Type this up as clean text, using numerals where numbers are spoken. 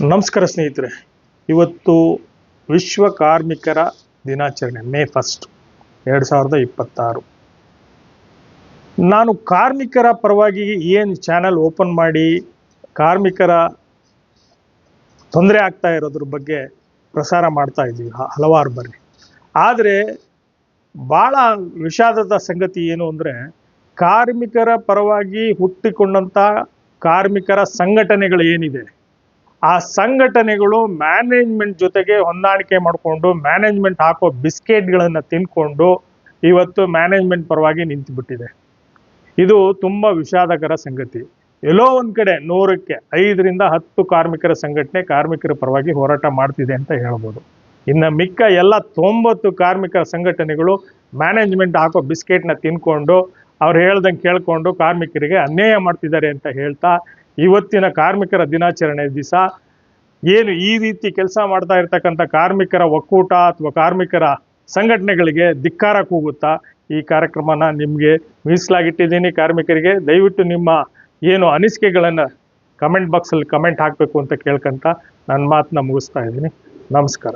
ನಮಸ್ಕಾರ ಸ್ನೇಹಿತರೆ, ಇವತ್ತು ವಿಶ್ವ ಕಾರ್ಮಿಕರ ದಿನಾಚರಣೆ ಮೇ 1, 2026. ನಾನು ಕಾರ್ಮಿಕರ ಪರವಾಗಿ ಏನು ಚಾನೆಲ್ ಓಪನ್ ಮಾಡಿ ಕಾರ್ಮಿಕರ ತೊಂದರೆ ಆಗ್ತಾ ಇರೋದ್ರ ಬಗ್ಗೆ ಪ್ರಸಾರ ಮಾಡ್ತಾ ಇದ್ದೀವಿ ಹಲವಾರು ಬಾರಿ. ಆದರೆ ಭಾಳ ವಿಷಾದದ ಸಂಗತಿ ಏನು ಅಂದರೆ, ಕಾರ್ಮಿಕರ ಪರವಾಗಿ ಹುಟ್ಟಿಕೊಂಡಂಥ ಕಾರ್ಮಿಕರ ಸಂಘಟನೆಗಳು ಏನಿದೆ, ಆ ಸಂಘಟನೆಗಳು ಮ್ಯಾನೇಜ್ಮೆಂಟ್ ಜೊತೆಗೆ ಹೊಂದಾಣಿಕೆ ಮಾಡಿಕೊಂಡು ಮ್ಯಾನೇಜ್ಮೆಂಟ್ ಹಾಕೋ ಬಿಸ್ಕೆಟ್ಗಳನ್ನು ತಿನ್ಕೊಂಡು ಇವತ್ತು ಮ್ಯಾನೇಜ್ಮೆಂಟ್ ಪರವಾಗಿ ನಿಂತುಬಿಟ್ಟಿದೆ. ಇದು ತುಂಬ ವಿಷಾದಕರ ಸಂಗತಿ. ಎಲ್ಲೋ ಒಂದು ಕಡೆ 100ಕ್ಕೆ 5ರಿಂದ 10 ಕಾರ್ಮಿಕರ ಸಂಘಟನೆ ಕಾರ್ಮಿಕರ ಪರವಾಗಿ ಹೋರಾಟ ಮಾಡ್ತಿದೆ ಅಂತ ಹೇಳ್ಬೋದು. ಇನ್ನು ಮಿಕ್ಕ ಎಲ್ಲ 90 ಕಾರ್ಮಿಕರ ಸಂಘಟನೆಗಳು ಮ್ಯಾನೇಜ್ಮೆಂಟ್ ಹಾಕೋ ಬಿಸ್ಕೆಟ್ನ ತಿನ್ಕೊಂಡು ಅವ್ರು ಹೇಳ್ದಂಗೆ ಕೇಳ್ಕೊಂಡು ಕಾರ್ಮಿಕರಿಗೆ ಅನ್ಯಾಯ ಮಾಡ್ತಿದ್ದಾರೆ ಅಂತ ಹೇಳ್ತಾ, ಇವತ್ತಿನ ಕಾರ್ಮಿಕರ ದಿನಾಚರಣೆ ದಿವಸ ಏನು ಈ ರೀತಿ ಕೆಲಸ ಮಾಡ್ತಾ ಇರ್ತಕ್ಕಂಥ ಕಾರ್ಮಿಕರ ಒಕ್ಕೂಟ ಅಥವಾ ಕಾರ್ಮಿಕರ ಸಂಘಟನೆಗಳಿಗೆ ಧಿಕ್ಕಾರ ಕೂಗುತ್ತಾ ಈ ಕಾರ್ಯಕ್ರಮನ ನಿಮಗೆ ಮೀಸಲಾಗಿಟ್ಟಿದ್ದೀನಿ. ಕಾರ್ಮಿಕರಿಗೆ ದಯವಿಟ್ಟು ನಿಮ್ಮ ಏನು ಅನಿಸಿಕೆಗಳನ್ನು ಕಮೆಂಟ್ ಬಾಕ್ಸಲ್ಲಿ ಕಮೆಂಟ್ ಹಾಕಬೇಕು ಅಂತ ಕೇಳ್ಕೊಂತ ನನ್ನ ಮಾತನ್ನ ಮುಗಿಸ್ತಾ ಇದ್ದೀನಿ. ನಮಸ್ಕಾರ.